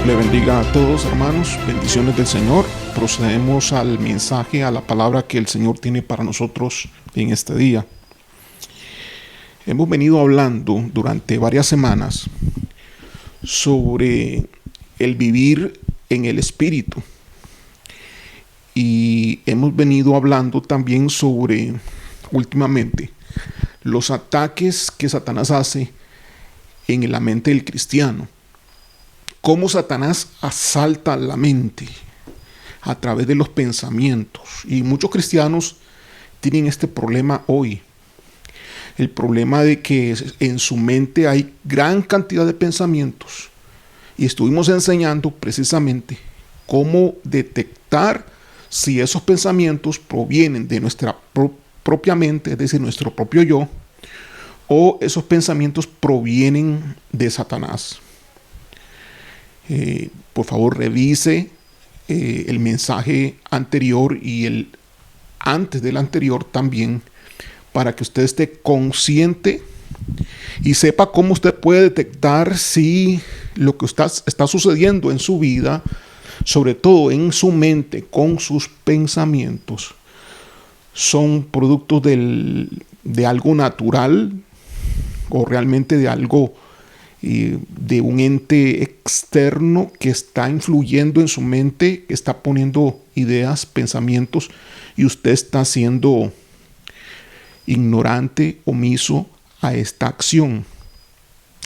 Le bendiga a todos, hermanos, bendiciones del Señor. Procedemos al mensaje, a la palabra que el Señor tiene para nosotros en este día. Hemos venido hablando durante varias semanas sobre el vivir en el Espíritu. Y hemos venido hablando también sobre, últimamente, los ataques que Satanás hace en la mente del cristiano. Cómo Satanás asalta la mente a través de los pensamientos. Y muchos cristianos tienen este problema hoy. El problema de que en su mente hay gran cantidad de pensamientos. Y estuvimos enseñando precisamente cómo detectar si esos pensamientos provienen de nuestra propia mente, es decir, nuestro propio yo, o esos pensamientos provienen de Satanás. Por favor, revise el mensaje anterior y el antes del anterior también, para que usted esté consciente y sepa cómo usted puede detectar si lo que está sucediendo en su vida, sobre todo en su mente, con sus pensamientos, son productos de algo natural o realmente de algo de un ente externo que está influyendo en su mente, que está poniendo ideas, pensamientos, y usted está siendo ignorante, omiso a esta acción.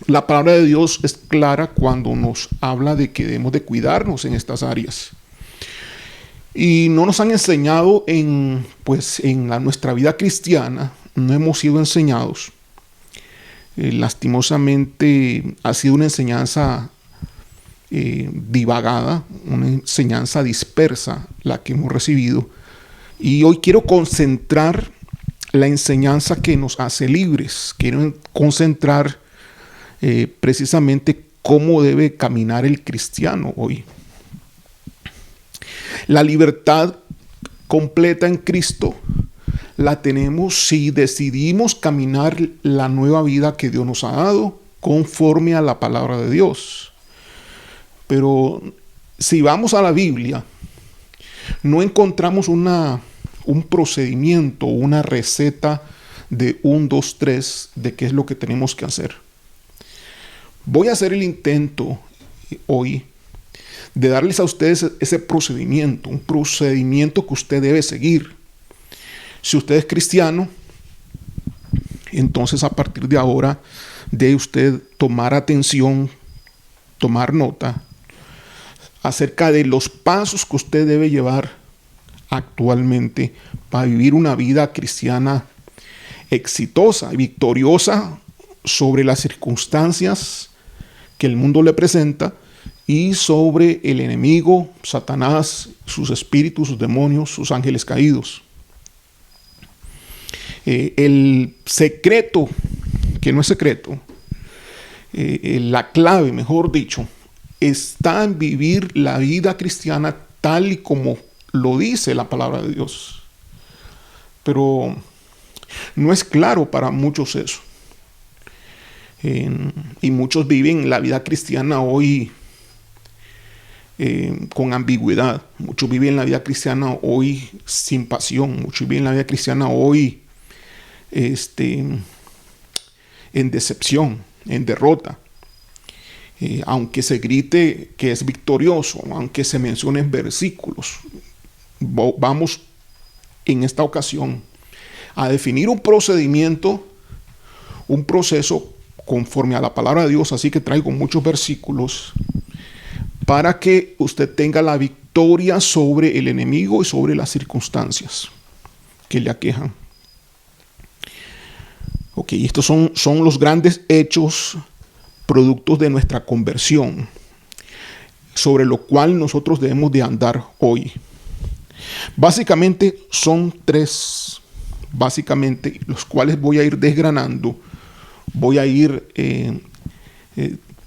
La palabra de Dios es clara cuando nos habla de que debemos de cuidarnos en estas áreas. Y no nos han enseñado en nuestra vida cristiana, no hemos sido enseñados. Lastimosamente ha sido una enseñanza divagada, una enseñanza dispersa la que hemos recibido. Y hoy quiero concentrar la enseñanza que nos hace libres. Quiero concentrar precisamente cómo debe caminar el cristiano hoy. La libertad completa en Cristo la tenemos si decidimos caminar la nueva vida que Dios nos ha dado conforme a la palabra de Dios. Pero si vamos a la Biblia, no encontramos un procedimiento, una receta de 1, 2, 3 de qué es lo que tenemos que hacer. Voy a hacer el intento hoy de darles a ustedes ese procedimiento, un procedimiento que usted debe seguir. Si usted es cristiano, entonces a partir de ahora debe usted tomar atención, tomar nota acerca de los pasos que usted debe llevar actualmente para vivir una vida cristiana exitosa y victoriosa sobre las circunstancias que el mundo le presenta y sobre el enemigo, Satanás, sus espíritus, sus demonios, sus ángeles caídos. El secreto, que no es secreto, la clave, mejor dicho, está en vivir la vida cristiana tal y como lo dice la palabra de Dios. Pero no es claro para muchos eso. Y muchos viven la vida cristiana hoy con ambigüedad. Muchos viven la vida cristiana hoy sin pasión. Muchos viven la vida cristiana hoy en decepción, en derrota. Aunque se grite que es victorioso, aunque se mencionen versículos, vamos en esta ocasión a definir un procedimiento, un proceso conforme a la palabra de Dios. Así que traigo muchos versículos para que usted tenga la victoria sobre el enemigo y sobre las circunstancias que le aquejan. Ok, estos son los grandes hechos productos de nuestra conversión, sobre lo cual nosotros debemos de andar hoy. Básicamente son 3, los cuales voy a ir desgranando, voy a ir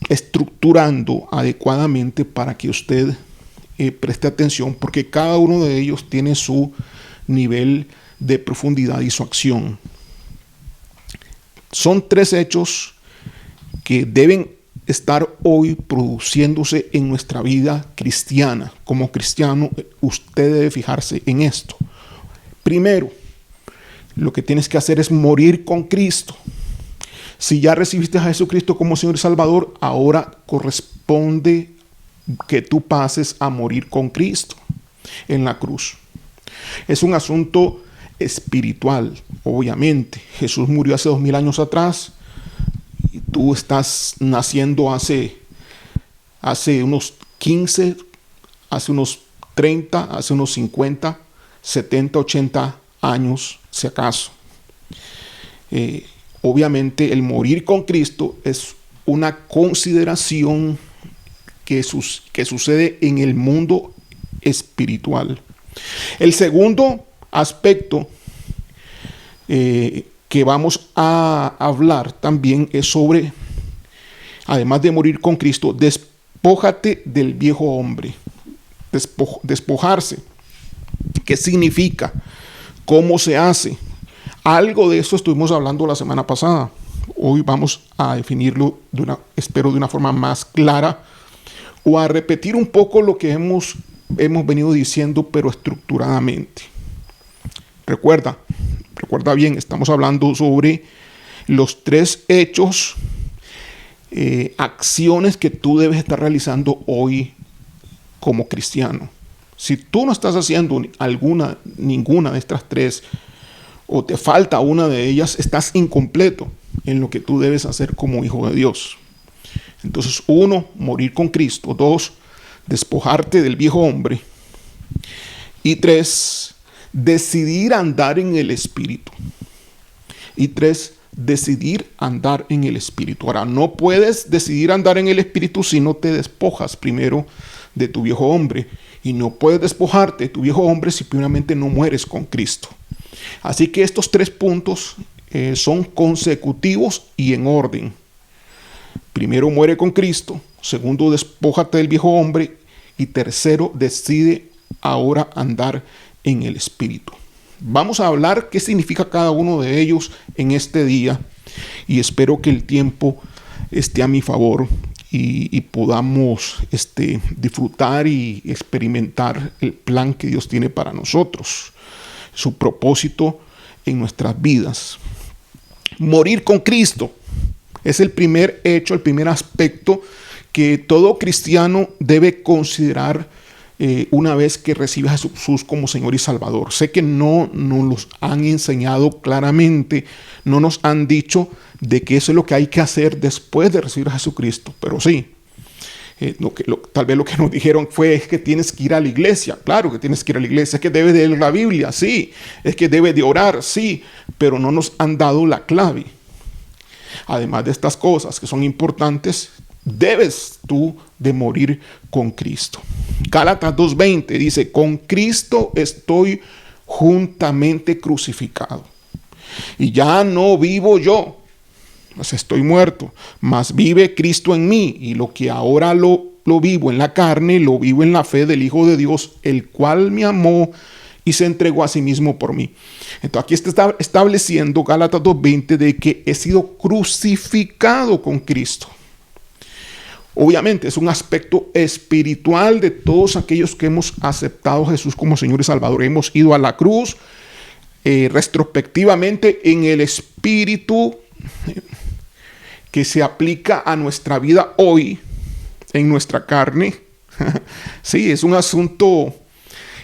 estructurando adecuadamente para que usted preste atención, porque cada uno de ellos tiene su nivel de profundidad y su acción. Son 3 hechos que deben estar hoy produciéndose en nuestra vida cristiana. Como cristiano, usted debe fijarse en esto. Primero, lo que tienes que hacer es morir con Cristo. Si ya recibiste a Jesucristo como Señor y Salvador, ahora corresponde que tú pases a morir con Cristo en la cruz. Es un asunto espiritual, obviamente. Jesús murió hace 2000 años atrás y tú estás naciendo hace unos 15, hace unos 30, hace unos 50, 70, 80 años, si acaso. Obviamente el morir con Cristo es una consideración que sucede en el mundo espiritual. El segundo aspecto que vamos a hablar también es sobre, además de morir con Cristo, despójate del viejo hombre. Despojarse. ¿Qué significa? ¿Cómo se hace? Algo de eso estuvimos hablando la semana pasada. Hoy vamos a definirlo espero de una forma más clara, o a repetir un poco lo que hemos venido diciendo, pero estructuradamente. Recuerda bien, estamos hablando sobre los 3 hechos, acciones que tú debes estar realizando hoy como cristiano. Si tú no estás haciendo ninguna de estas 3, o te falta una de ellas, estás incompleto en lo que tú debes hacer como hijo de Dios. Entonces, 1, morir con Cristo. 2, despojarte del viejo hombre. Y 3, decidir andar en el Espíritu. Y 3, decidir andar en el Espíritu. Ahora, no puedes decidir andar en el Espíritu si no te despojas primero de tu viejo hombre. Y no puedes despojarte de tu viejo hombre si primeramente no mueres con Cristo. Así que estos 3 puntos son consecutivos y en orden. Primero, muere con Cristo. Segundo, despójate del viejo hombre. Y tercero, decide ahora andar en el Espíritu. Vamos a hablar qué significa cada uno de ellos en este día. Y espero que el tiempo esté a mi favor y podamos disfrutar y experimentar el plan que Dios tiene para nosotros, su propósito en nuestras vidas. Morir con Cristo es el primer hecho, el primer aspecto que todo cristiano debe considerar una vez que recibe a Jesús como Señor y Salvador. Sé que no nos los han enseñado claramente, no nos han dicho de que eso es lo que hay que hacer después de recibir a Jesucristo, pero sí. Tal vez lo que nos dijeron es que tienes que ir a la iglesia. Claro que tienes que ir a la iglesia. Es que debes de leer la Biblia, sí. Es que debes de orar, sí. Pero no nos han dado la clave. Además de estas cosas que son importantes, debes tú de morir con Cristo. Gálatas 2:20 dice: con Cristo estoy juntamente crucificado. Y ya no vivo yo, pues estoy muerto, mas vive Cristo en mí, y lo que ahora lo vivo en la carne, lo vivo en la fe del Hijo de Dios, el cual me amó y se entregó a sí mismo por mí. Entonces aquí está estableciendo Gálatas 2:20 de que he sido crucificado con Cristo. Obviamente es un aspecto espiritual de todos aquellos que hemos aceptado a Jesús como Señor y Salvador. Hemos ido a la cruz retrospectivamente en el espíritu que se aplica a nuestra vida hoy, en nuestra carne. Sí, es un asunto,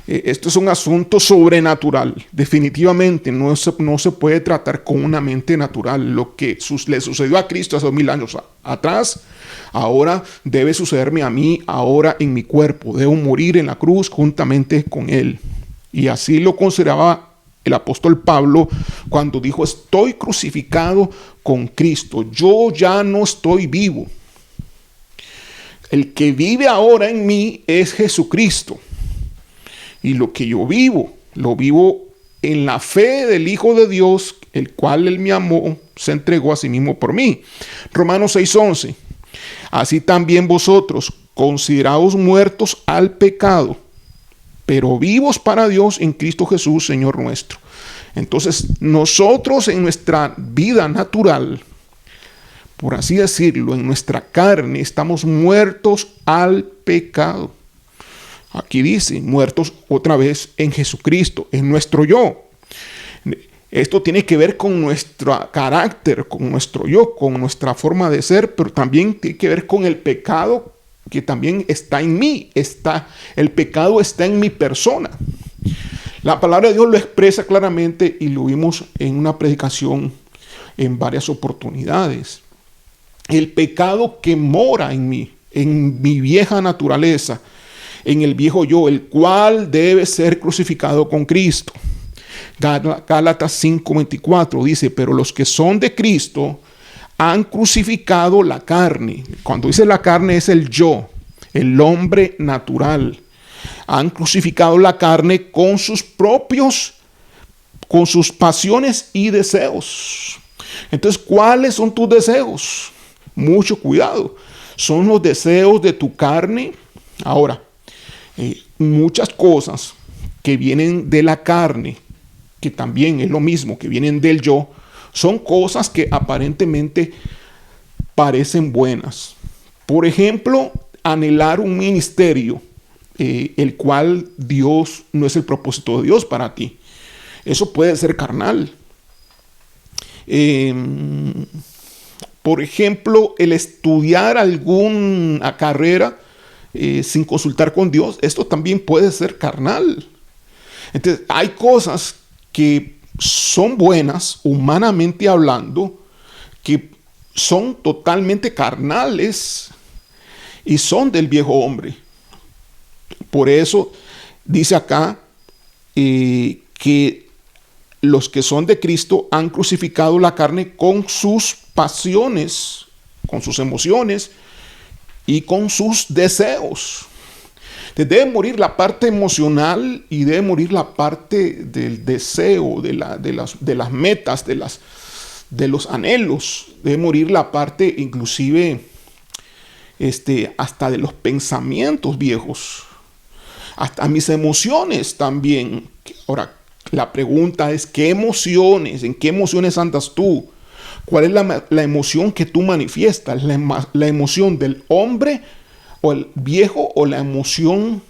esto es un asunto sobrenatural. Definitivamente no se puede tratar con una mente natural. Lo que le sucedió a Cristo hace 2000 años atrás, ahora debe sucederme a mí, ahora en mi cuerpo. Debo morir en la cruz juntamente con Él. Y así lo consideraba el apóstol Pablo cuando dijo: estoy crucificado con Cristo. Yo ya no estoy vivo. El que vive ahora en mí es Jesucristo. Y lo que yo vivo, lo vivo en la fe del Hijo de Dios, el cual Él me amó, se entregó a sí mismo por mí. Romanos 6:11. Así también vosotros, consideraos muertos al pecado, pero vivos para Dios en Cristo Jesús, Señor nuestro. Entonces, nosotros en nuestra vida natural por así decirlo, en nuestra carne, estamos muertos al pecado. Aquí dice, muertos otra vez en Jesucristo, en nuestro yo. Esto tiene que ver con nuestro carácter, con nuestro yo, con nuestra forma de ser, pero también tiene que ver con el pecado que también está en mí. El pecado está en mi persona. La palabra de Dios lo expresa claramente y lo vimos en una predicación en varias oportunidades. El pecado que mora en mí, en mi vieja naturaleza, en el viejo yo, el cual debe ser crucificado con Cristo. Gálatas 5:24 dice, pero los que son de Cristo han crucificado la carne. Cuando dice la carne es el yo, el hombre natural. Han crucificado la carne con sus pasiones y deseos. Entonces, ¿cuáles son tus deseos? Mucho cuidado. Son los deseos de tu carne. Ahora, muchas cosas que vienen de la carne, que también es lo mismo, que vienen del yo, son cosas que aparentemente parecen buenas. Por ejemplo, anhelar un ministerio, el cual Dios no es el propósito de Dios para ti. Eso puede ser carnal. Por ejemplo, el estudiar alguna carrera sin consultar con Dios, esto también puede ser carnal. Entonces, hay cosas que son buenas, humanamente hablando, que son totalmente carnales y son del viejo hombre. Por eso dice acá que los que son de Cristo han crucificado la carne con sus pasiones, con sus emociones y con sus deseos. Debe morir la parte emocional y debe morir la parte del deseo, de las metas, de los anhelos. Debe morir la parte inclusive hasta de los pensamientos viejos. Hasta mis emociones también. Ahora, la pregunta es, ¿qué emociones? ¿En qué emociones andas tú? ¿Cuál es la emoción que tú manifiestas? ¿La emoción del hombre o el viejo o la emoción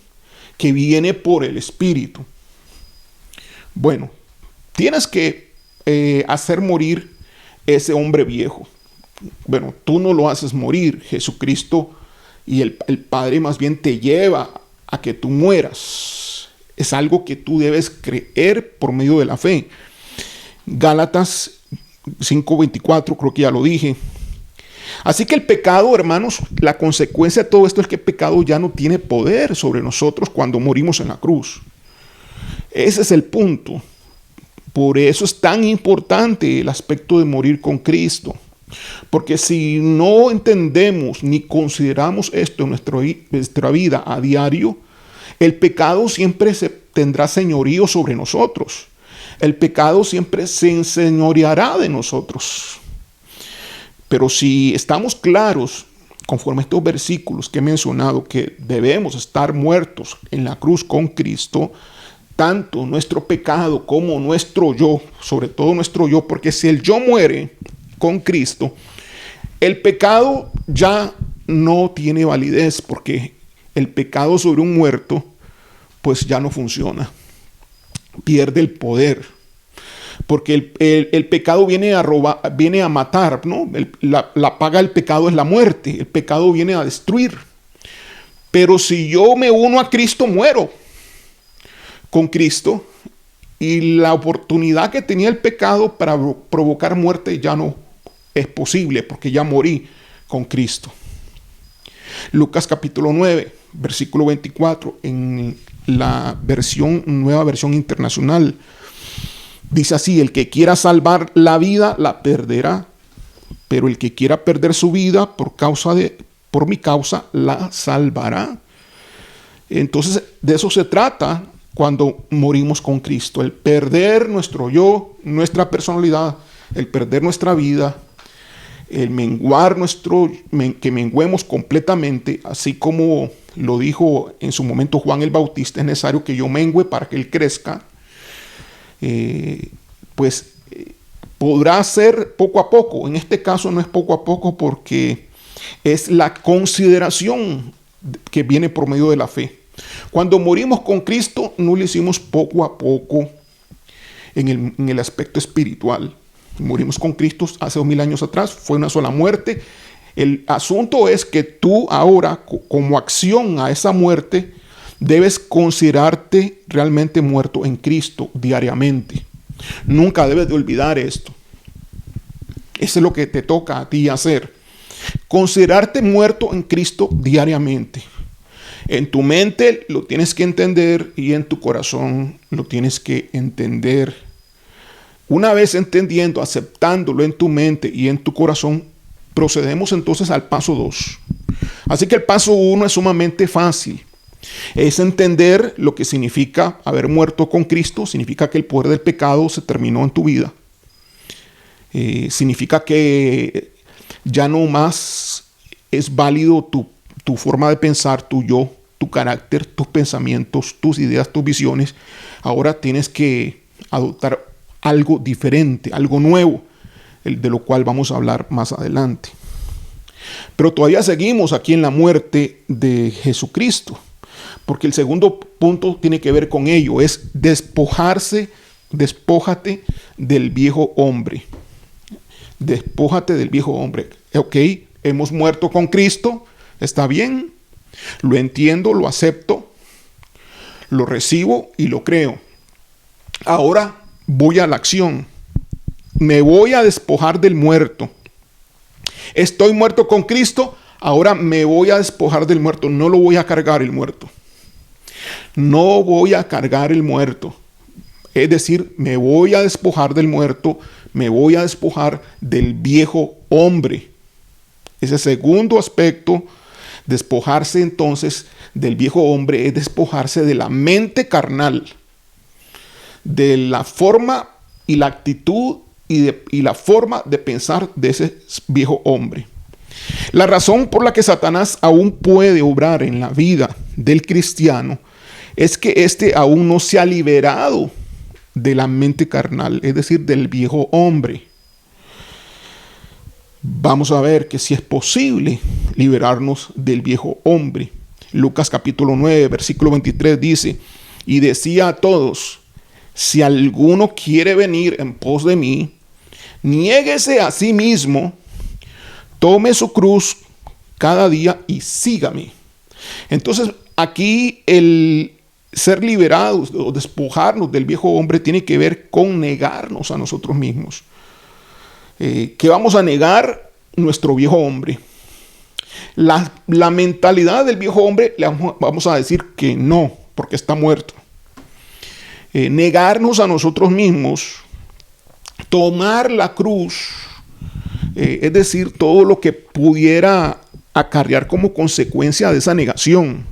que viene por el espíritu? Bueno, tienes que hacer morir ese hombre viejo. Bueno, tú no lo haces morir. Jesucristo y el Padre más bien te lleva a que tú mueras. Es algo que tú debes creer por medio de la fe. Gálatas 5:24, creo que ya lo dije. Así que el pecado, hermanos, la consecuencia de todo esto es que el pecado ya no tiene poder sobre nosotros cuando morimos en la cruz. Ese es el punto. Por eso es tan importante el aspecto de morir con Cristo. Porque si no entendemos ni consideramos esto en nuestra vida a diario, el pecado siempre tendrá señorío sobre nosotros. El pecado siempre se enseñoreará de nosotros. Pero si estamos claros, conforme a estos versículos que he mencionado, que debemos estar muertos en la cruz con Cristo, tanto nuestro pecado como nuestro yo, sobre todo nuestro yo, porque si el yo muere con Cristo, el pecado ya no tiene validez, porque el pecado sobre un muerto, pues ya no funciona. Pierde el poder. Porque el pecado viene a robar, viene a matar, ¿no? La paga del pecado es la muerte. El pecado viene a destruir. Pero si yo me uno a Cristo, muero con Cristo. Y la oportunidad que tenía el pecado para provocar muerte ya no es posible, porque ya morí con Cristo. Lucas capítulo 9, versículo 24, en la nueva versión internacional, dice así: el que quiera salvar la vida la perderá, pero el que quiera perder su vida por mi causa la salvará. Entonces, de eso se trata cuando morimos con Cristo: el perder nuestro yo, nuestra personalidad, el perder nuestra vida, el menguar que menguemos completamente, así como lo dijo en su momento Juan el Bautista: es necesario que yo mengüe para que él crezca. podrá ser poco a poco. En este caso no es poco a poco porque es la consideración que viene por medio de la fe. Cuando morimos con Cristo, no lo hicimos poco a poco en el aspecto espiritual. Morimos con Cristo hace 2000 años atrás, fue una sola muerte. El asunto es que tú ahora, como acción a esa muerte, debes considerarte realmente muerto en Cristo diariamente. Nunca debes de olvidar esto. Eso es lo que te toca a ti hacer. Considerarte muerto en Cristo diariamente. En tu mente lo tienes que entender y en tu corazón lo tienes que entender. Una vez entendiendo, aceptándolo en tu mente y en tu corazón, procedemos entonces al paso 2. Así que el paso 1 es sumamente fácil. Es entender lo que significa haber muerto con Cristo. Significa que el poder del pecado se terminó en tu vida. Significa que ya no más es válido tu forma de pensar, tu yo, tu carácter, tus pensamientos, tus ideas, tus visiones. Ahora tienes que adoptar algo diferente, algo nuevo, de lo cual vamos a hablar más adelante. Pero todavía seguimos aquí en la muerte de Jesucristo, porque el segundo punto tiene que ver con ello, es despójate del viejo hombre. Despójate del viejo hombre. Ok, hemos muerto con Cristo, está bien, lo entiendo, lo acepto, lo recibo y lo creo. Ahora voy a la acción. Me voy a despojar del muerto. Estoy muerto con Cristo, ahora me voy a despojar del muerto. No lo voy a cargar el muerto. No voy a cargar el muerto. Es decir, me voy a despojar del muerto, me voy a despojar del viejo hombre. Ese segundo aspecto, despojarse entonces del viejo hombre, es despojarse de la mente carnal, de la forma y la actitud y la forma de pensar de ese viejo hombre. La razón por la que Satanás aún puede obrar en la vida del cristiano es que éste aún no se ha liberado de la mente carnal, es decir, del viejo hombre. Vamos a ver que si es posible liberarnos del viejo hombre. Lucas capítulo 9, versículo 23 dice: y decía a todos, si alguno quiere venir en pos de mí, niéguese a sí mismo, tome su cruz cada día y sígame. Entonces aquí el ser liberados o despojarnos del viejo hombre tiene que ver con negarnos a nosotros mismos. Que vamos a negar nuestro viejo hombre. La mentalidad del viejo hombre le vamos a decir que no, porque está muerto. Negarnos a nosotros mismos, tomar la cruz, es decir, todo lo que pudiera acarrear como consecuencia de esa negación.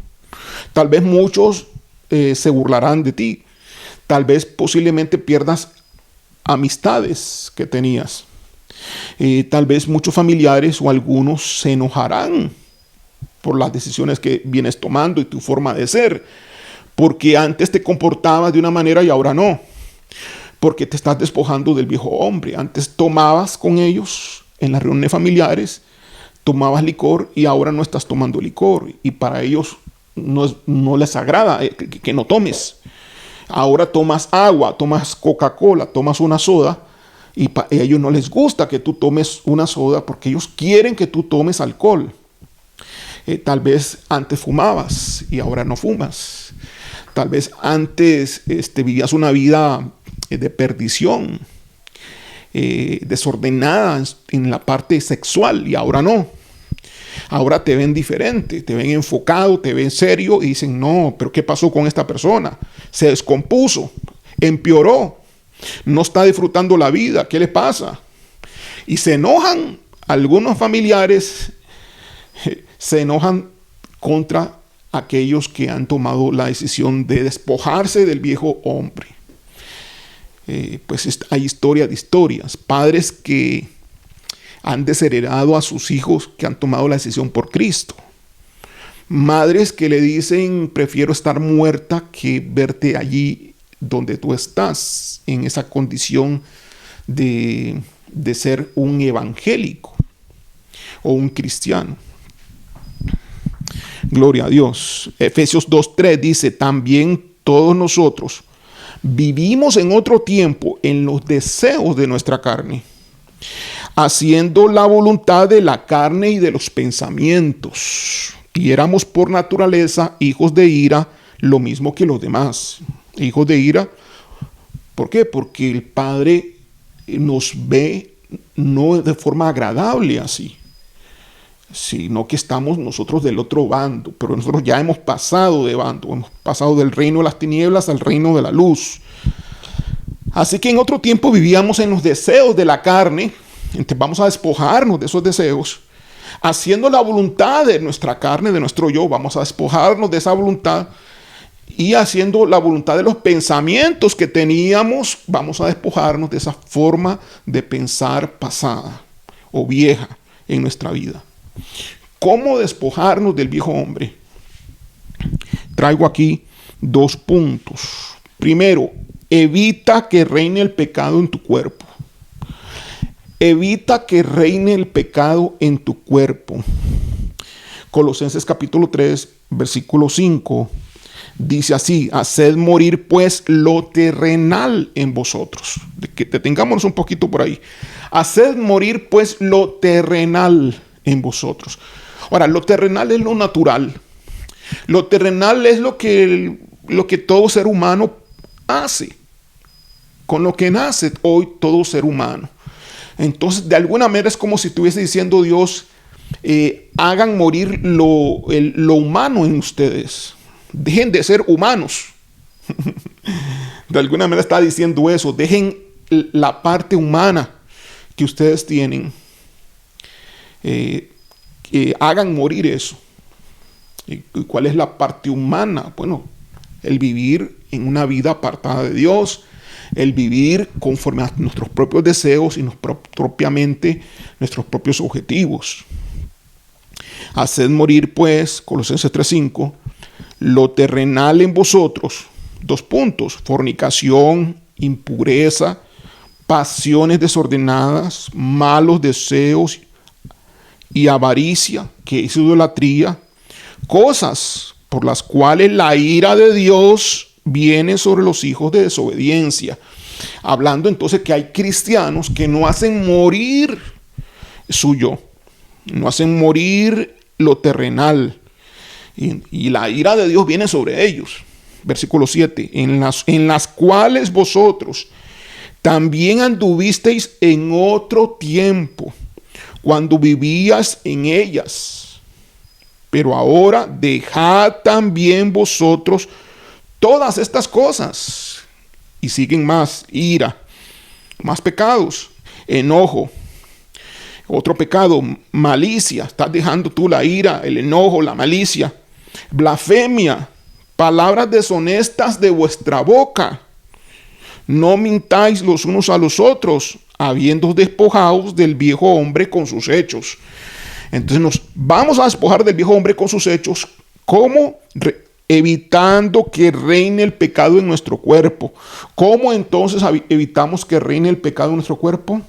Tal vez muchos se burlarán de ti. Tal vez posiblemente pierdas amistades que tenías. Tal vez muchos familiares o algunos se enojarán por las decisiones que vienes tomando y tu forma de ser, porque antes te comportabas de una manera y ahora no, porque te estás despojando del viejo hombre. Antes tomabas con ellos en las reuniones familiares, tomabas licor y ahora no estás tomando licor, y para ellos no les agrada que no tomes. Ahora tomas agua, tomas Coca-Cola, tomas una soda, y a ellos no les gusta que tú tomes una soda porque ellos quieren que tú tomes alcohol. Tal vez antes fumabas y ahora no fumas. Tal vez antes vivías una vida de perdición, desordenada en la parte sexual, y ahora no. Ahora te ven diferente, te ven enfocado, te ven serio y dicen, no, pero ¿qué pasó con esta persona? Se descompuso, empeoró, no está disfrutando la vida, ¿qué le pasa? Y se enojan, algunos familiares se enojan contra aquellos que han tomado la decisión de despojarse del viejo hombre. Pues hay historia de historias, padres que han desheredado a sus hijos que han tomado la decisión por Cristo. Madres que le dicen, prefiero estar muerta que verte allí donde tú estás, en esa condición de ser un evangélico o un cristiano. Gloria a Dios. Efesios 2:3 dice, también todos nosotros vivimos en otro tiempo en los deseos de nuestra carne, haciendo la voluntad de la carne y de los pensamientos. Y éramos por naturaleza hijos de ira, lo mismo que los demás. Hijos de ira, ¿por qué? Porque el Padre nos ve no de forma agradable así, sino que estamos nosotros del otro bando, pero nosotros ya hemos pasado de bando, hemos pasado del reino de las tinieblas al reino de la luz. Así que en otro tiempo vivíamos en los deseos de la carne, entonces vamos a despojarnos de esos deseos, haciendo la voluntad de nuestra carne, de nuestro yo, vamos a despojarnos de esa voluntad, y haciendo la voluntad de los pensamientos que teníamos, vamos a despojarnos de esa forma de pensar pasada o vieja en nuestra vida. ¿Cómo despojarnos del viejo hombre? Traigo aquí 2 puntos. Primero, evita que reine el pecado en tu cuerpo. Evita que reine el pecado en tu cuerpo. Colosenses capítulo 3, versículo 5. Dice así, haced morir pues lo terrenal en vosotros. Que detengámonos un poquito por ahí. Haced morir pues lo terrenal en vosotros. Ahora, lo terrenal es lo natural. Lo terrenal es lo que todo ser humano hace. Con lo que nace hoy todo ser humano. Entonces, de alguna manera es como si estuviese diciendo Dios, hagan morir lo humano en ustedes. Dejen de ser humanos. De alguna manera está diciendo eso. Dejen la parte humana que ustedes tienen. Hagan morir eso. ¿Y cuál es la parte humana? Bueno, el vivir en una vida apartada de Dios. El vivir conforme a nuestros propios deseos y propiamente nuestros propios objetivos. Haced morir pues, Colosenses 3:5, lo terrenal en vosotros. 2 puntos. Fornicación, impureza, pasiones desordenadas, malos deseos y avaricia, que es idolatría, cosas por las cuales la ira de Dios viene sobre los hijos de desobediencia. Hablando entonces que hay cristianos que no hacen morir su yo, no hacen morir lo terrenal. Y la ira de Dios viene sobre ellos. Versículo 7. En las cuales vosotros también anduvisteis en otro tiempo, cuando vivías en ellas. Pero ahora dejad también vosotros todas estas cosas. Y siguen más: ira, más pecados, enojo, otro pecado, malicia. Estás dejando tú la ira, el enojo, la malicia. Blasfemia, palabras deshonestas de vuestra boca. No mintáis los unos a los otros, habiendo despojados del viejo hombre con sus hechos. Entonces nos vamos a despojar del viejo hombre con sus hechos. ¿Cómo? Evitando que reine el pecado en nuestro cuerpo. ¿Cómo entonces evitamos que reine el pecado en nuestro cuerpo?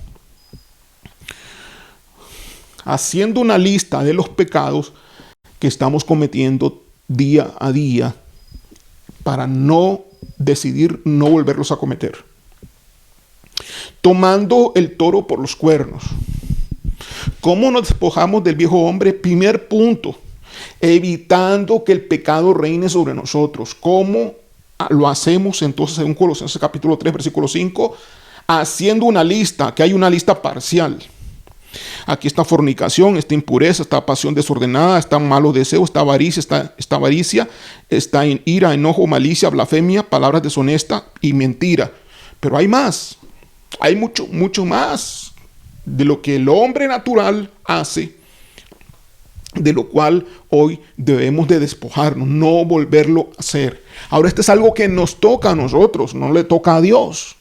Haciendo una lista de los pecados que estamos cometiendo día a día para no decidir no volverlos a cometer. Tomando el toro por los cuernos. ¿Cómo nos despojamos del viejo hombre? Primer punto, evitando que el pecado reine sobre nosotros. ¿Cómo lo hacemos entonces según Colosenses capítulo 3, versículo 5? Haciendo una lista, que hay una lista parcial. Aquí está fornicación, está impureza, está pasión desordenada, está malos deseos, está avaricia, está en ira, enojo, malicia, blasfemia, palabras deshonestas y mentira. Pero hay más, hay mucho más de lo que el hombre natural hace, de lo cual hoy debemos de despojarnos, no volverlo a hacer. Ahora, esto es algo que nos toca a nosotros, no le toca a Dios.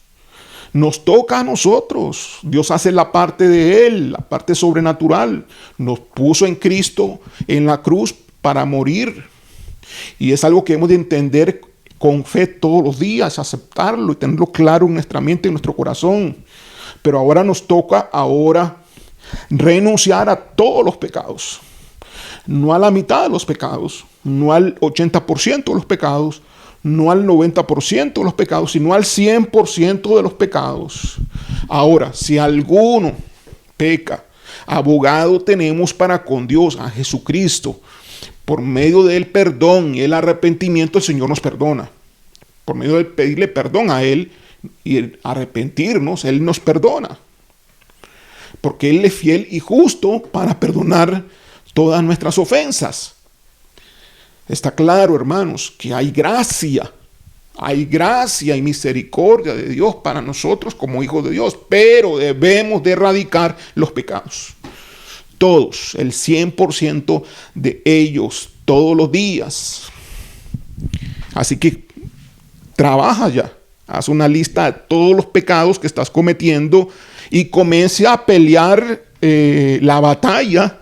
Nos toca a nosotros. Dios hace la parte de Él, la parte sobrenatural. Nos puso en Cristo en la cruz para morir. Y es algo que hemos de entender con fe todos los días, aceptarlo y tenerlo claro en nuestra mente, en nuestro corazón. Pero ahora nos toca renunciar a todos los pecados. No a la mitad de los pecados, no al 80% de los pecados, no al 90% de los pecados, sino al 100% de los pecados. Ahora, si alguno peca, abogado tenemos para con Dios, a Jesucristo. Por medio del perdón y el arrepentimiento, el Señor nos perdona. Por medio de pedirle perdón a Él y el arrepentirnos, Él nos perdona. Porque Él es fiel y justo para perdonar todas nuestras ofensas. Está claro, hermanos, que hay gracia y misericordia de Dios para nosotros como hijos de Dios, pero debemos de erradicar los pecados. Todos, el 100% de ellos, todos los días. Así que trabaja ya, haz una lista de todos los pecados que estás cometiendo y comience a pelear la batalla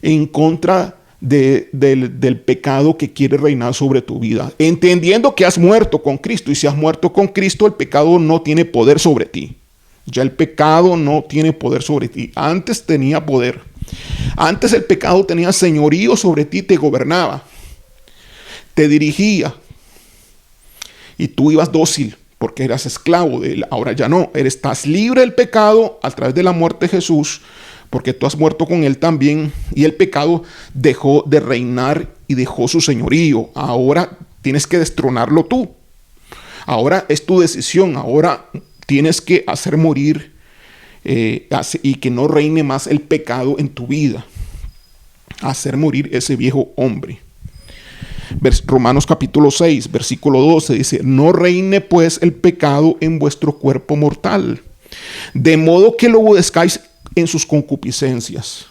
en contra del pecado que quiere reinar sobre tu vida, entendiendo que has muerto con Cristo, y si has muerto con Cristo, el pecado no tiene poder sobre ti. Ya el pecado no tiene poder sobre ti. Antes tenía poder. Antes el pecado tenía señorío sobre ti, te gobernaba, te dirigía, y tú ibas dócil porque eras esclavo de él. Ahora ya no, estás libre del pecado a través de la muerte de Jesús, porque tú has muerto con Él también, y el pecado dejó de reinar y dejó su señorío. Ahora tienes que destronarlo tú. Ahora es tu decisión. Ahora tienes que hacer morir y que no reine más el pecado en tu vida. Hacer morir ese viejo hombre. Romanos capítulo 6, versículo 12 dice: no reine pues el pecado en vuestro cuerpo mortal, de modo que lo obedezcáis en sus concupiscencias.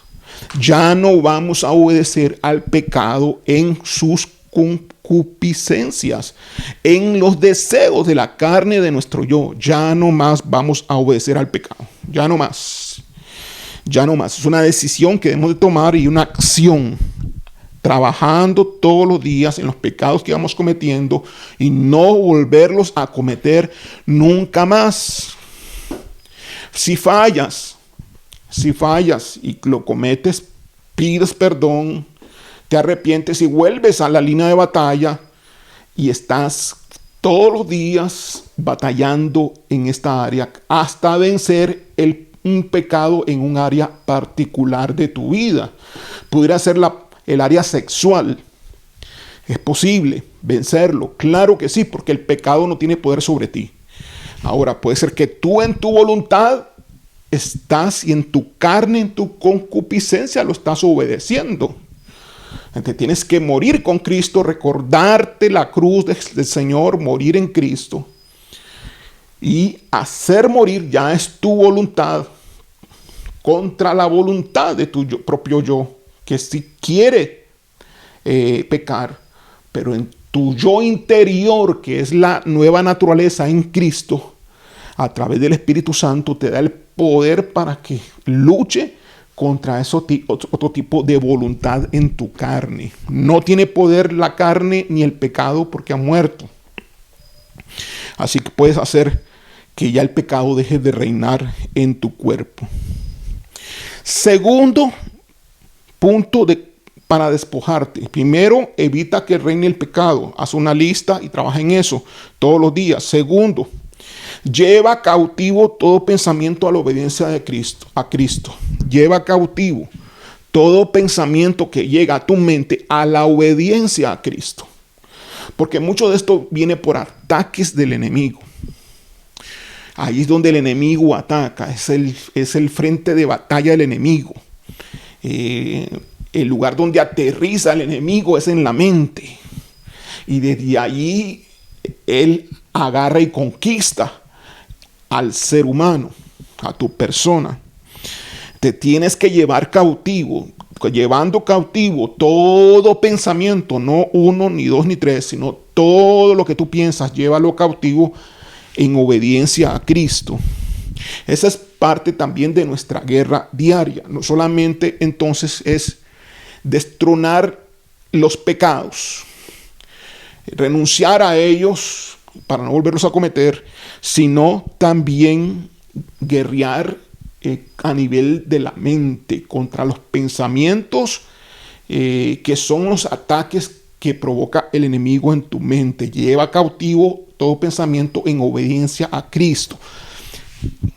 Ya no vamos a obedecer al pecado en sus concupiscencias, en los deseos de la carne de nuestro yo. Ya no más vamos a obedecer al pecado. Ya no más. Ya no más. Es una decisión que debemos de tomar y una acción, trabajando todos los días en los pecados que vamos cometiendo y no volverlos a cometer nunca más. Si fallas y lo cometes, pides perdón, te arrepientes y vuelves a la línea de batalla y estás todos los días batallando en esta área hasta vencer un pecado en un área particular de tu vida. Pudiera ser el área sexual. Es posible vencerlo, claro que sí, porque el pecado no tiene poder sobre ti. Ahora, puede ser que tú en tu voluntad estás, y en tu carne, en tu concupiscencia, lo estás obedeciendo. Entonces tienes que morir con Cristo, recordarte la cruz del Señor, morir en Cristo. Y hacer morir ya es tu voluntad contra la voluntad de tu propio yo, que sí quiere pecar, pero en tu yo interior, que es la nueva naturaleza en Cristo, a través del Espíritu Santo te da el poder para que luche contra otro tipo de voluntad en tu carne. No tiene poder la carne ni el pecado porque ha muerto. Así que puedes hacer que ya el pecado deje de reinar en tu cuerpo. Segundo punto para despojarte. Primero, evita que reine el pecado. Haz una lista y trabaja en eso todos los días. Segundo, lleva cautivo todo pensamiento a la obediencia a Cristo. Lleva cautivo todo pensamiento que llega a tu mente a la obediencia a Cristo. Porque mucho de esto viene por ataques del enemigo. Ahí es donde el enemigo ataca. Es el frente de batalla del enemigo. El lugar donde aterriza el enemigo es en la mente. Y desde allí él agarra y conquista al ser humano, a tu persona. Te tienes que llevar cautivo, llevando cautivo todo pensamiento, no uno, ni dos, ni tres, sino todo lo que tú piensas, llévalo cautivo en obediencia a Cristo. Esa es parte también de nuestra guerra diaria. No solamente entonces es destronar los pecados, renunciar a ellos para no volverlos a cometer, sino también guerrear a nivel de la mente contra los pensamientos que son los ataques que provoca el enemigo en tu mente. Lleva cautivo todo pensamiento en obediencia a Cristo.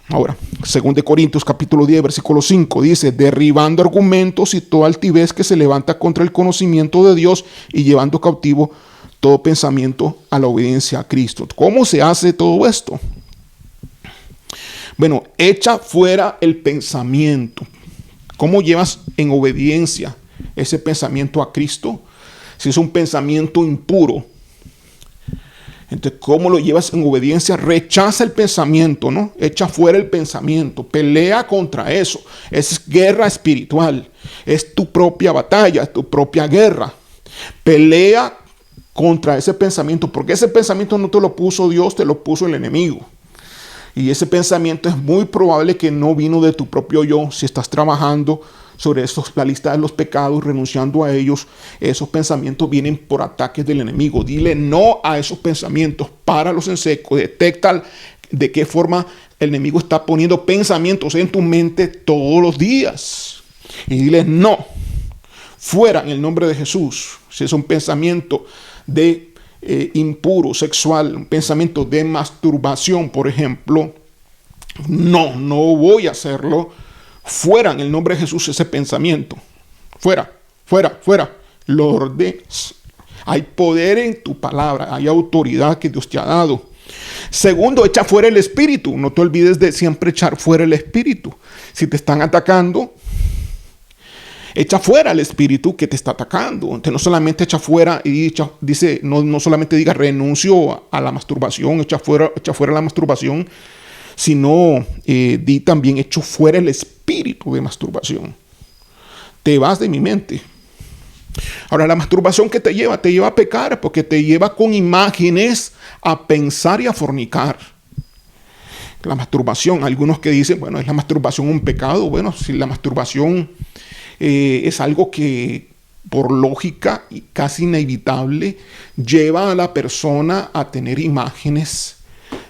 Ahora, 2 Corintios capítulo 10, versículo 5 dice: derribando argumentos y toda altivez que se levanta contra el conocimiento de Dios y llevando cautivo todo pensamiento a la obediencia a Cristo. ¿Cómo se hace todo esto? Bueno, echa fuera el pensamiento. ¿Cómo llevas en obediencia ese pensamiento a Cristo? Si es un pensamiento impuro, entonces, ¿cómo lo llevas en obediencia? Rechaza el pensamiento, ¿no? Echa fuera el pensamiento, pelea contra eso. Es guerra espiritual, es tu propia batalla, es tu propia guerra. Pelea contra ese pensamiento, porque ese pensamiento no te lo puso Dios, te lo puso el enemigo. Y ese pensamiento es muy probable que no vino de tu propio yo. Si estás trabajando sobre la lista de los pecados, renunciando a ellos, esos pensamientos vienen por ataques del enemigo. Dile no a esos pensamientos, páralos en seco, detecta de qué forma el enemigo está poniendo pensamientos en tu mente todos los días. Y dile no, fuera en el nombre de Jesús. Si es un pensamiento de impuro, sexual, un pensamiento de masturbación, por ejemplo, no voy a hacerlo. Fuera en el nombre de Jesús ese pensamiento. Fuera, fuera, fuera. Lo ordenas. Hay poder en tu palabra, hay autoridad que Dios te ha dado. Segundo, echa fuera el espíritu. No te olvides de siempre echar fuera el espíritu. Si te están atacando, echa fuera el espíritu que te está atacando. Entonces no solamente echa fuera y dice, no solamente diga renuncio a la masturbación, echa fuera la masturbación, sino di también echo fuera el espíritu de masturbación. Te vas de mi mente. Ahora, la masturbación que te lleva a pecar, porque te lleva con imágenes a pensar y a fornicar. La masturbación, algunos que dicen, bueno, ¿es la masturbación un pecado? Bueno, si la masturbación es algo que por lógica y casi inevitable lleva a la persona a tener imágenes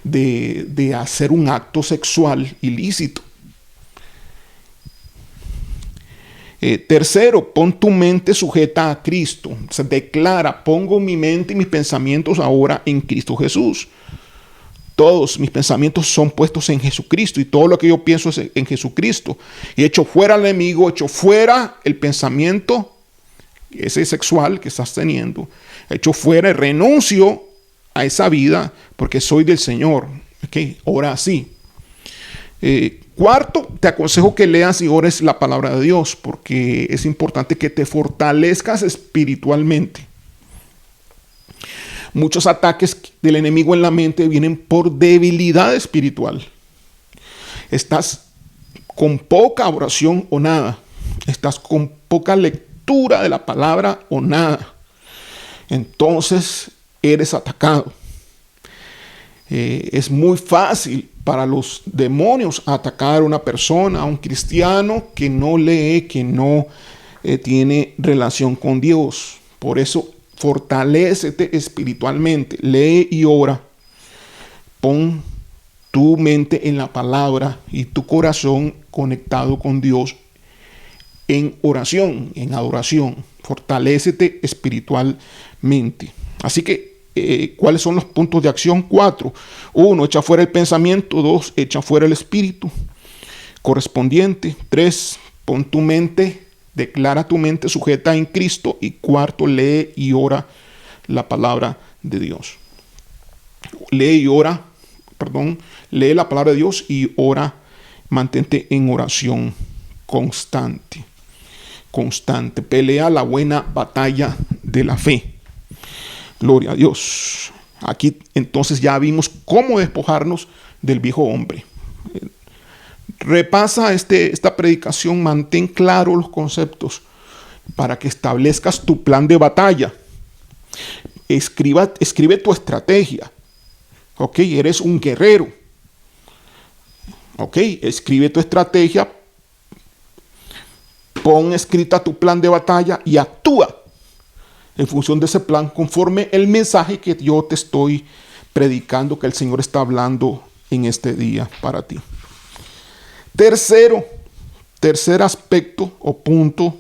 de hacer un acto sexual ilícito. Tercero, pon tu mente sujeta a Cristo. Se declara, pongo mi mente y mis pensamientos ahora en Cristo Jesús. Todos mis pensamientos son puestos en Jesucristo y todo lo que yo pienso es en Jesucristo. Y echo fuera al enemigo, echo fuera el pensamiento ese sexual que estás teniendo. Echo fuera y renuncio a esa vida porque soy del Señor. Okay, ora así. Cuarto, te aconsejo que leas y ores la palabra de Dios porque es importante que te fortalezcas espiritualmente. Muchos ataques del enemigo en la mente vienen por debilidad espiritual. Estás con poca oración o nada. Estás con poca lectura de la palabra o nada. Entonces eres atacado. Es muy fácil para los demonios atacar a una persona, a un cristiano que no lee, que no tiene relación con Dios. Por eso, fortalécete espiritualmente, lee y ora. Pon tu mente en la palabra y tu corazón conectado con Dios en oración, en adoración. Fortalécete espiritualmente. Así que, ¿cuáles son los puntos de acción? 4. 1. Echa fuera el pensamiento. 2. Echa fuera el espíritu correspondiente. 3. Pon tu mente, declara tu mente sujeta en Cristo. Y 4. Lee y ora la palabra de Dios. Lee la palabra de Dios y ora. Mantente en oración constante. Pelea la buena batalla de la fe. Gloria a Dios. Aquí entonces ya vimos cómo despojarnos del viejo hombre. Repasa esta predicación, mantén claros los conceptos para que establezcas tu plan de batalla. Escribe tu estrategia. Ok, eres un guerrero. Ok, escribe tu estrategia. Pon escrita tu plan de batalla y actúa en función de ese plan, conforme el mensaje que yo te estoy predicando, que el Señor está hablando en este día para ti. Tercer aspecto o punto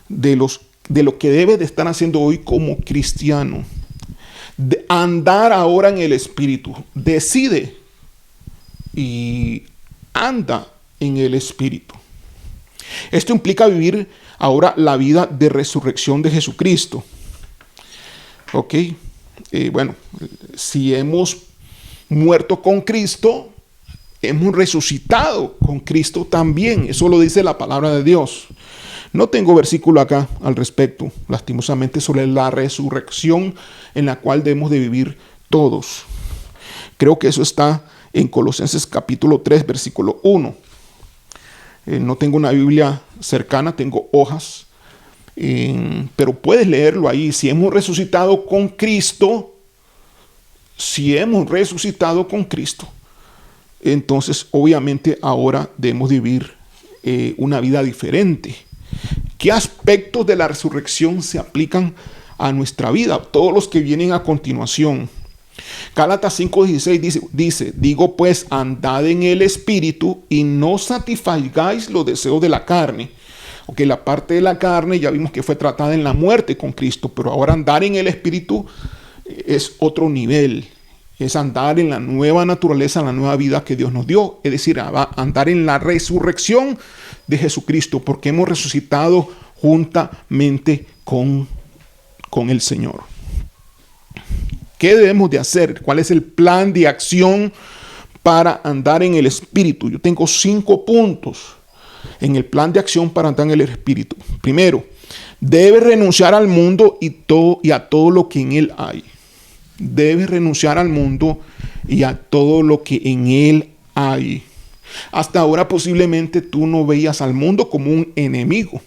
de lo que debes de estar haciendo hoy como cristiano. De andar ahora en el Espíritu. Decide y anda en el Espíritu. Esto implica vivir ahora la vida de resurrección de Jesucristo. Ok. Bueno, si hemos muerto con Cristo, hemos resucitado con Cristo también. Eso lo dice la palabra de Dios. No tengo versículo acá al respecto, lastimosamente, sobre la resurrección en la cual debemos de vivir todos. Creo que eso está en Colosenses capítulo 3, versículo 1. No tengo una Biblia cercana, tengo hojas, pero puedes leerlo ahí. Si hemos resucitado con Cristo, entonces obviamente ahora debemos vivir una vida diferente. ¿Qué aspectos de la resurrección se aplican a nuestra vida? Todos los que vienen a continuación. Gálatas 5:16 dice, digo pues, andad en el Espíritu y no satisfagáis los deseos de la carne. Ok, la parte de la carne ya vimos que fue tratada en la muerte con Cristo, pero ahora andar en el Espíritu es otro nivel. Es andar en la nueva naturaleza, en la nueva vida que Dios nos dio. Es decir, andar en la resurrección de Jesucristo, porque hemos resucitado juntamente con el Señor. ¿Qué debemos de hacer? ¿Cuál es el plan de acción para andar en el Espíritu? Yo tengo 5 puntos en el plan de acción para andar en el Espíritu. Primero, debes renunciar al mundo y a todo lo que en él hay. Debes renunciar al mundo y a todo lo que en él hay. Hasta ahora posiblemente tú no veías al mundo como un enemigo,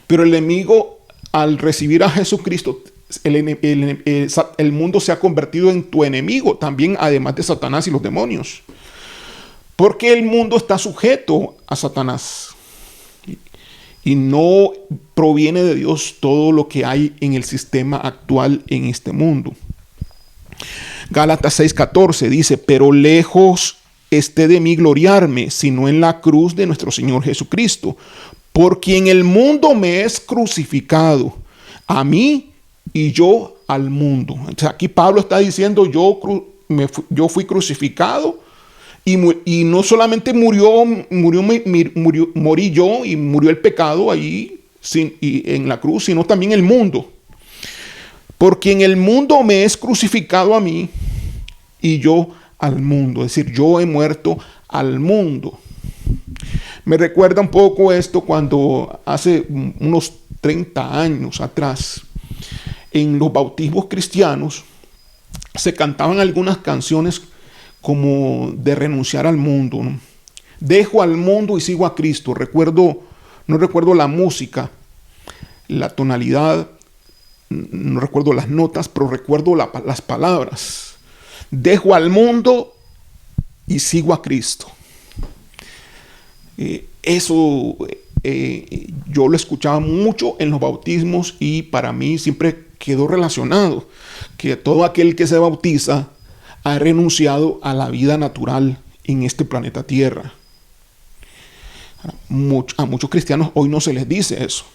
pero el enemigo, al recibir a Jesucristo, el mundo se ha convertido en tu enemigo también, además de Satanás y los demonios, porque el mundo está sujeto a Satanás y no proviene de Dios todo lo que hay en el sistema actual en este mundo. Gálatas 6:14 dice, pero lejos esté de mí gloriarme, sino en la cruz de nuestro Señor Jesucristo, por quien el mundo me es crucificado, a mí y yo al mundo. Entonces aquí Pablo está diciendo, yo fui crucificado y no solamente morí yo y murió el pecado ahí en la cruz, sino también el mundo. Porque en el mundo me es crucificado a mí y yo al mundo. Es decir, yo he muerto al mundo. Me recuerda un poco esto cuando hace unos 30 años atrás, en los bautismos cristianos, se cantaban algunas canciones como de renunciar al mundo, ¿no? Dejo al mundo y sigo a Cristo. No recuerdo la música, la tonalidad, no recuerdo las notas, pero recuerdo las palabras. Dejo al mundo y sigo a Cristo. Eso yo lo escuchaba mucho en los bautismos y para mí siempre quedó relacionado que todo aquel que se bautiza ha renunciado a la vida natural en este planeta Tierra. A muchos cristianos hoy no se les dice eso.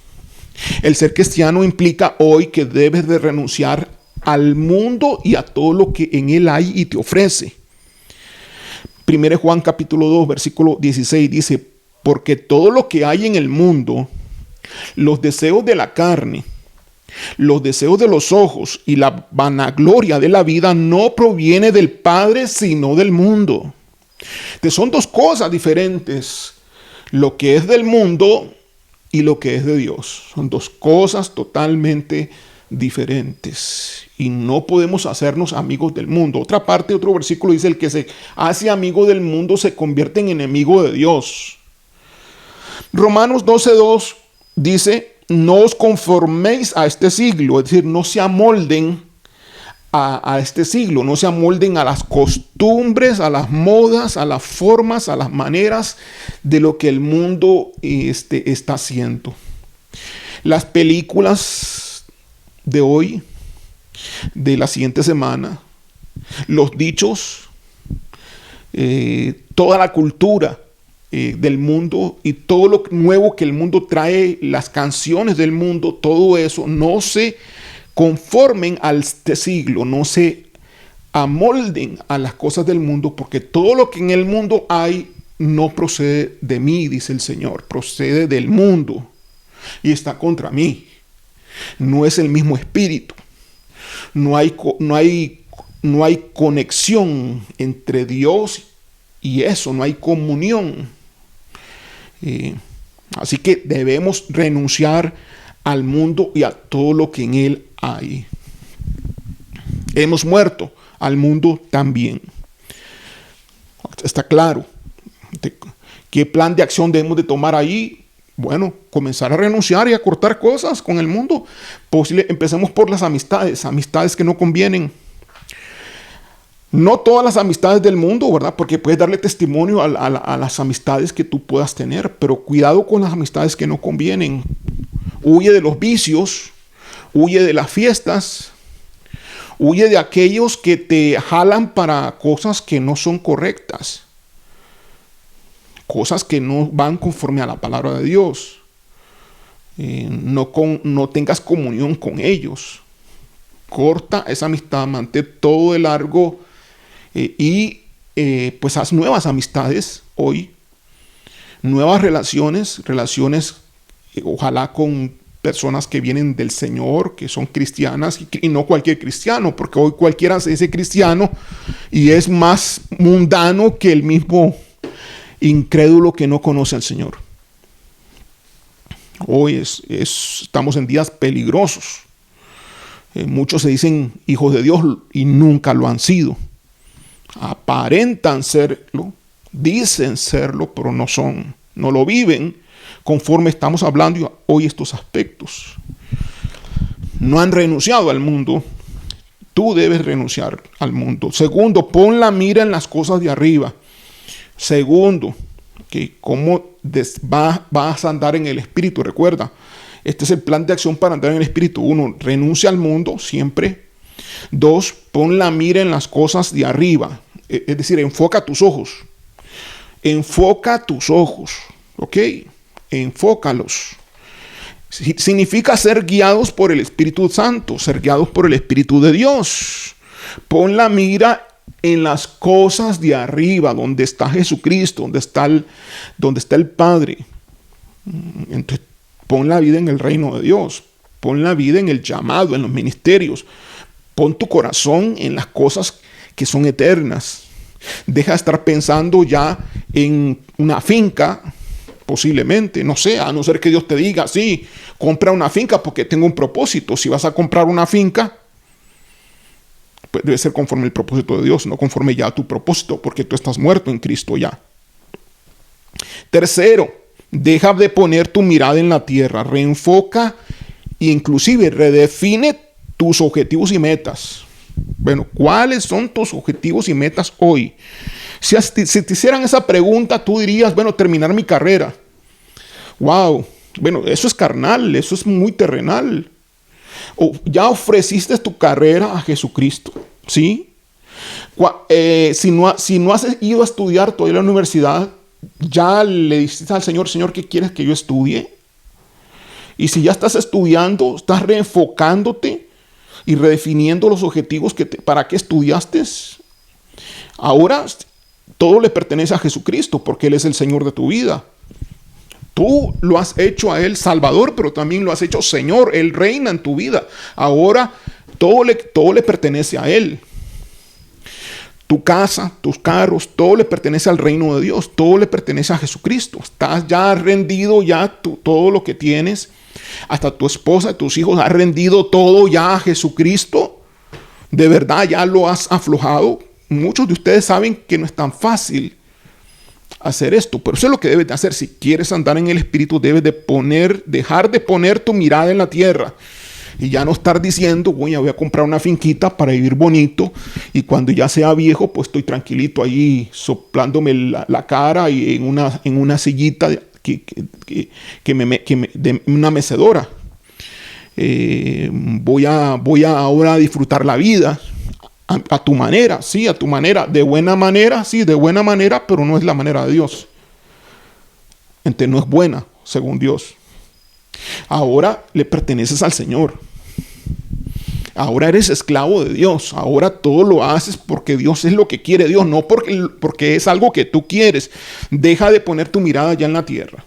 El ser cristiano implica hoy que debes de renunciar al mundo y a todo lo que en él hay y te ofrece. 1 Juan capítulo 2, versículo 16 dice, porque todo lo que hay en el mundo, los deseos de la carne, los deseos de los ojos y la vanagloria de la vida no proviene del Padre, sino del mundo. Entonces son 2 cosas diferentes, lo que es del mundo y lo que es de Dios. Son 2 cosas totalmente diferentes y no podemos hacernos amigos del mundo. Otra parte, otro versículo dice, el que se hace amigo del mundo se convierte en enemigo de Dios. Romanos 12:2 dice, no os conforméis a este siglo, es decir, no se amolden a este siglo, no se amolden a las costumbres, a las modas, a las formas, a las maneras de lo que el mundo está haciendo. Las películas de hoy, de la siguiente semana, los dichos, toda la cultura del mundo y todo lo nuevo que el mundo trae, las canciones del mundo, todo eso, no se conformen a este siglo, no se amolden a las cosas del mundo, porque todo lo que en el mundo hay no procede de mí, dice el Señor, procede del mundo y está contra mí. No es el mismo espíritu. No hay conexión entre Dios y eso, no hay comunión. Así que debemos renunciar al mundo y a todo lo que en él hay. Hemos muerto al mundo también. Está claro. ¿Qué plan de acción debemos de tomar ahí? Bueno, comenzar a renunciar y a cortar cosas con el mundo. Empecemos por las amistades que no convienen. No todas las amistades del mundo, ¿verdad? Porque puedes darle testimonio a las amistades que tú puedas tener, pero cuidado con las amistades que no convienen. Huye de los vicios, huye de las fiestas, huye de aquellos que te jalan para cosas que no son correctas. Cosas que no van conforme a la palabra de Dios. No tengas comunión con ellos. Corta esa amistad, mantén todo de largo pues haz nuevas amistades hoy. Nuevas relaciones, ojalá con personas que vienen del Señor, que son cristianas y no cualquier cristiano, porque hoy cualquiera se dice cristiano y es más mundano que el mismo incrédulo que no conoce al Señor. Hoy estamos en días peligrosos. Muchos se dicen hijos de Dios y nunca lo han sido. Aparentan serlo, dicen serlo, pero no son, no lo viven conforme estamos hablando hoy estos aspectos. No han renunciado al mundo. Tú debes renunciar al mundo. Segundo, pon la mira en las cosas de arriba. Segundo, que cómo vas a andar en el espíritu. Recuerda, este es el plan de acción para andar en el espíritu. 1, renuncia al mundo siempre. 2, pon la mira en las cosas de arriba. Es decir, enfoca tus ojos. Enfoca tus ojos. ¿Ok? Enfócalos. Significa ser guiados por el Espíritu Santo, ser guiados por el Espíritu de Dios. Pon la mira en las cosas de arriba, donde está Jesucristo, donde está el Padre. Entonces, pon la vida en el reino de Dios. Pon la vida en el llamado, en los ministerios. Pon tu corazón en las cosas que son eternas. Deja de estar pensando ya en una finca, posiblemente, no sé, a no ser que Dios te diga, sí, compra una finca porque tengo un propósito. Si vas a comprar una finca, pues debe ser conforme el propósito de Dios, no conforme ya a tu propósito, porque tú estás muerto en Cristo ya. Tercero, deja de poner tu mirada en la tierra, reenfoca e inclusive redefine tus objetivos y metas. Bueno, ¿cuáles son tus objetivos y metas hoy? Si te hicieran esa pregunta, tú dirías, bueno, terminar mi carrera. Wow, bueno, eso es carnal, eso es muy terrenal. O ya ofreciste tu carrera a Jesucristo, ¿sí? Si no has ido a estudiar todavía en la universidad, ya le dijiste al Señor, Señor, ¿qué quieres que yo estudie? Y si ya estás estudiando, estás reenfocándote y redefiniendo los objetivos para qué estudiaste. Ahora todo le pertenece a Jesucristo porque Él es el Señor de tu vida. Tú lo has hecho a Él Salvador, pero también lo has hecho Señor. Él reina en tu vida. Ahora todo le pertenece a Él. Tu casa, tus carros, todo le pertenece al reino de Dios. Todo le pertenece a Jesucristo. Estás ya rendido todo lo que tienes. Hasta tu esposa, tus hijos, has rendido todo ya a Jesucristo. De verdad ya lo has aflojado. Muchos de ustedes saben que no es tan fácil hacer esto, pero eso es lo que debes de hacer. Si quieres andar en el Espíritu, debes de dejar de poner tu mirada en la tierra y ya no estar diciendo, voy a comprar una finquita para vivir bonito y cuando ya sea viejo, pues estoy tranquilito ahí soplándome la cara y en una sillita de una mecedora. Voy a ahora disfrutar la vida. A tu manera, sí, a tu manera, de buena manera, sí, de buena manera, pero no es la manera de Dios. entonces no es buena, según Dios. Ahora le perteneces al Señor. Ahora eres esclavo de Dios. Ahora todo lo haces porque Dios es lo que quiere Dios, no porque es algo que tú quieres. Deja de poner tu mirada ya en la tierra.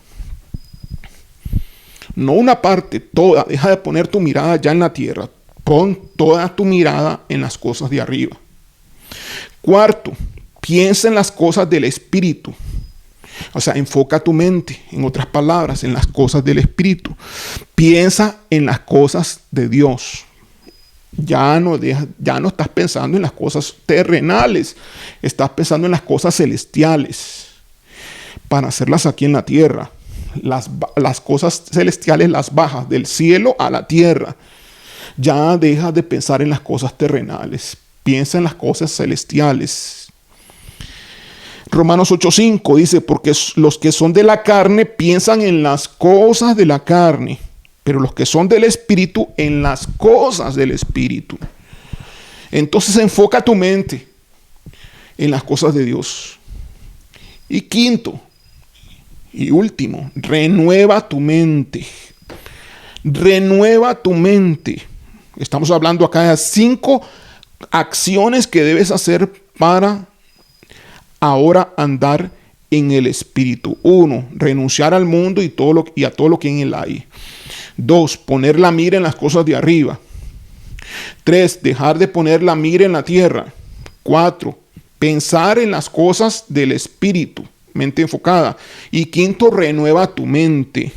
No una parte, toda. Deja de poner tu mirada ya en la tierra. Pon toda tu mirada en las cosas de arriba. Cuarto, piensa en las cosas del Espíritu. O sea, enfoca tu mente, en otras palabras, en las cosas del Espíritu. Piensa en las cosas de Dios. Ya no estás pensando en las cosas terrenales, estás pensando en las cosas celestiales para hacerlas aquí en la tierra. Las cosas celestiales las bajas del cielo a la tierra. Ya deja de pensar en las cosas terrenales, piensa en las cosas celestiales. Romanos 8:5 dice, porque los que son de la carne piensan en las cosas de la carne, pero los que son del Espíritu en las cosas del Espíritu. Entonces enfoca tu mente en las cosas de Dios. Y quinto y último, renueva tu mente. Renueva tu mente. Estamos hablando acá de 5 acciones que debes hacer para ahora andar en el Espíritu. 1, renunciar al mundo y a todo lo que en él hay. 2, poner la mira en las cosas de arriba. 3, dejar de poner la mira en la tierra. 4, pensar en las cosas del Espíritu, mente enfocada. Y 5, renueva tu mente.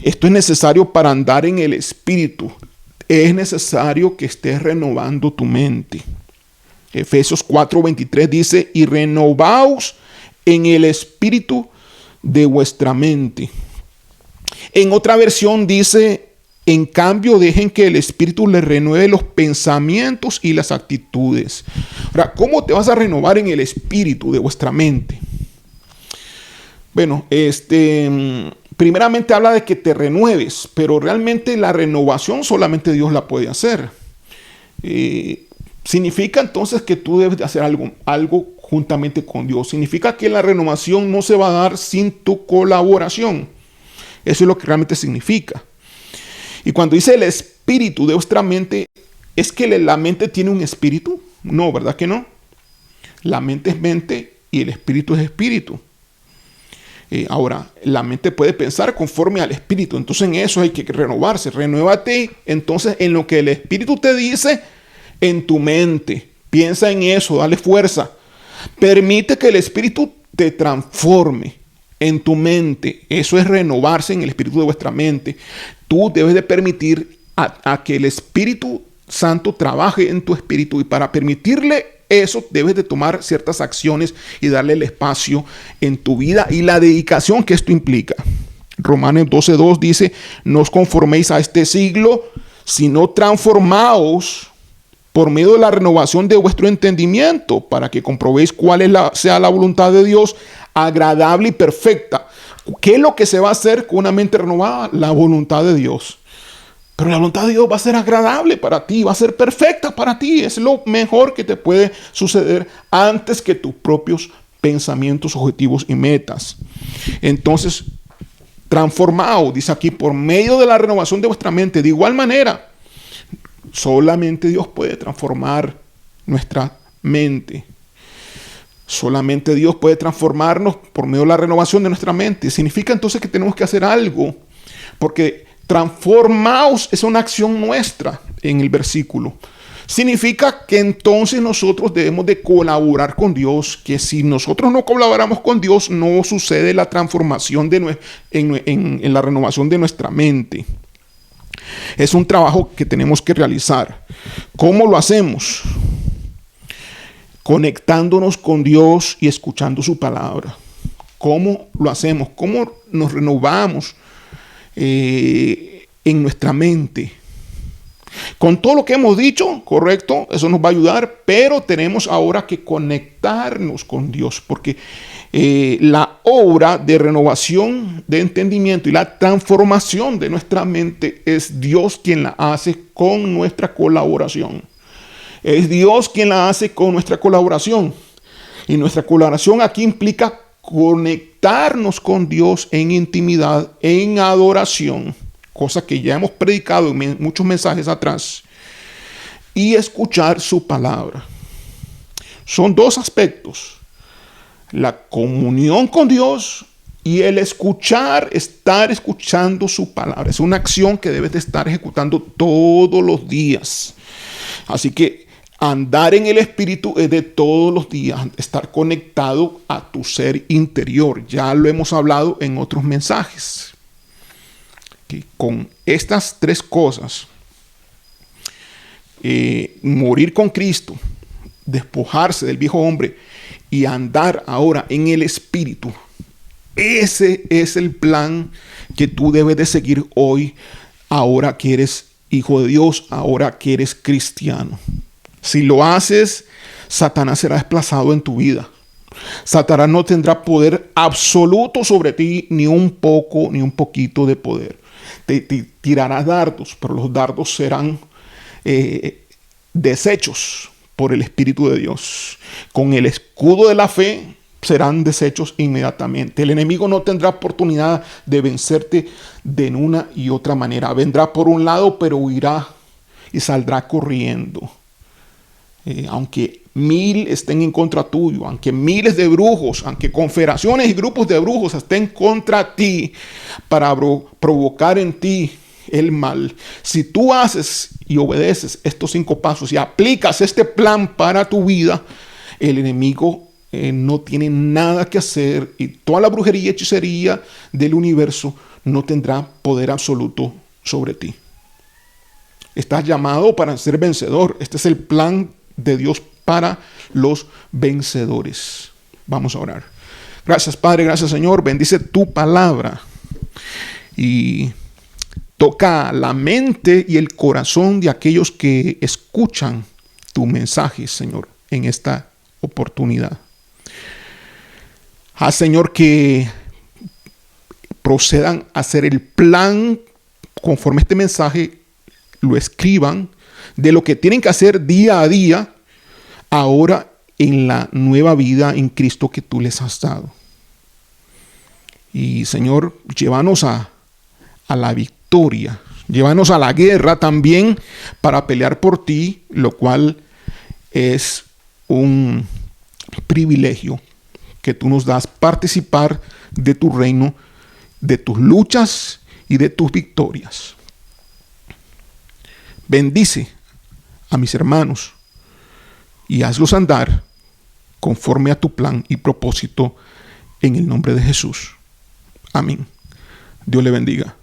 Esto es necesario para andar en el Espíritu. Es necesario que estés renovando tu mente. Efesios 4:23 dice, y renovaos en el espíritu de vuestra mente. En otra versión dice, en cambio dejen que el Espíritu les renueve los pensamientos y las actitudes. Ahora, ¿cómo te vas a renovar en el espíritu de vuestra mente? Bueno, primeramente habla de que te renueves, pero realmente la renovación solamente Dios la puede hacer. Significa entonces que tú debes de hacer algo juntamente con Dios. Significa que la renovación no se va a dar sin tu colaboración. Eso es lo que realmente significa. Y cuando dice el espíritu de vuestra mente, ¿es que la mente tiene un espíritu? No, ¿verdad que no? La mente es mente y el espíritu es espíritu. Ahora, la mente puede pensar conforme al espíritu. Entonces en eso hay que renovarse. Renuévate entonces en lo que el espíritu te dice en tu mente. Piensa en eso, dale fuerza. Permite que el espíritu te transforme en tu mente. Eso es renovarse en el espíritu de vuestra mente. Tú debes de permitir a que el Espíritu Santo trabaje en tu espíritu, y para permitirle eso debes de tomar ciertas acciones y darle el espacio en tu vida y la dedicación que esto implica. Romanos 12:2 dice, no os conforméis a este siglo, sino transformaos por medio de la renovación de vuestro entendimiento, para que comprobéis cuál sea la voluntad de Dios, agradable y perfecta. ¿Qué es lo que se va a hacer con una mente renovada? La voluntad de Dios. Pero la voluntad de Dios va a ser agradable para ti, va a ser perfecta para ti. Es lo mejor que te puede suceder antes que tus propios pensamientos, objetivos y metas. Entonces, transformado, dice aquí, por medio de la renovación de vuestra mente. De igual manera, solamente Dios puede transformar nuestra mente. Solamente Dios puede transformarnos por medio de la renovación de nuestra mente. Significa entonces que tenemos que hacer algo, porque transformaos es una acción nuestra en el versículo. Significa que entonces nosotros debemos de colaborar con Dios, que si nosotros no colaboramos con Dios, no sucede la transformación en la renovación de nuestra mente. Es un trabajo que tenemos que realizar. ¿Cómo lo hacemos? Conectándonos con Dios y escuchando su palabra. ¿Cómo lo hacemos? ¿Cómo nos renovamos en nuestra mente? Con todo lo que hemos dicho, correcto, eso nos va a ayudar, pero tenemos ahora que conectarnos con Dios, porque la obra de renovación de entendimiento y la transformación de nuestra mente es Dios quien la hace con nuestra colaboración. Es Dios quien la hace con nuestra colaboración. Y nuestra colaboración aquí implica conectarnos con Dios en intimidad, en adoración, cosa que ya hemos predicado en muchos mensajes atrás, y escuchar su palabra. Son dos aspectos: la comunión con Dios y el estar escuchando su palabra. Es una acción que debes de estar ejecutando todos los días. Así que andar en el Espíritu es de todos los días, estar conectado a tu ser interior. Ya lo hemos hablado en otros mensajes. Que con estas tres cosas, morir con Cristo, despojarse del viejo hombre y andar ahora en el Espíritu, ese es el plan que tú debes de seguir hoy, ahora que eres hijo de Dios, ahora que eres cristiano. Si lo haces, Satanás será desplazado en tu vida. Satanás no tendrá poder absoluto sobre ti, ni un poco, ni un poquito de poder. Te tirará dardos, pero los dardos serán deshechos por el Espíritu de Dios. Con el escudo de la fe serán deshechos inmediatamente. El enemigo no tendrá oportunidad de vencerte de una y otra manera. Vendrá por un lado, pero huirá y saldrá corriendo. Aunque 1000 estén en contra tuyo, aunque miles de brujos, aunque confederaciones y grupos de brujos estén contra ti para provocar en ti el mal, si tú haces y obedeces estos 5 pasos y aplicas este plan para tu vida, el enemigo no tiene nada que hacer, y toda la brujería y hechicería del universo no tendrá poder absoluto sobre ti. Estás llamado para ser vencedor. Este es el plan de Dios para los vencedores. Vamos a orar. Gracias, Padre, gracias, Señor. Bendice tu palabra y toca la mente y el corazón de aquellos que escuchan tu mensaje, Señor, en esta oportunidad. Haz, Señor, que procedan a hacer el plan conforme este mensaje lo escriban, de lo que tienen que hacer día a día, ahora en la nueva vida en Cristo que tú les has dado. Y, Señor, llévanos a la victoria, llévanos a la guerra también para pelear por ti, lo cual es un privilegio que tú nos das, participar de tu reino, de tus luchas y de tus victorias. Bendice a mis hermanos y hazlos andar conforme a tu plan y propósito, en el nombre de Jesús. Amén. Dios le bendiga.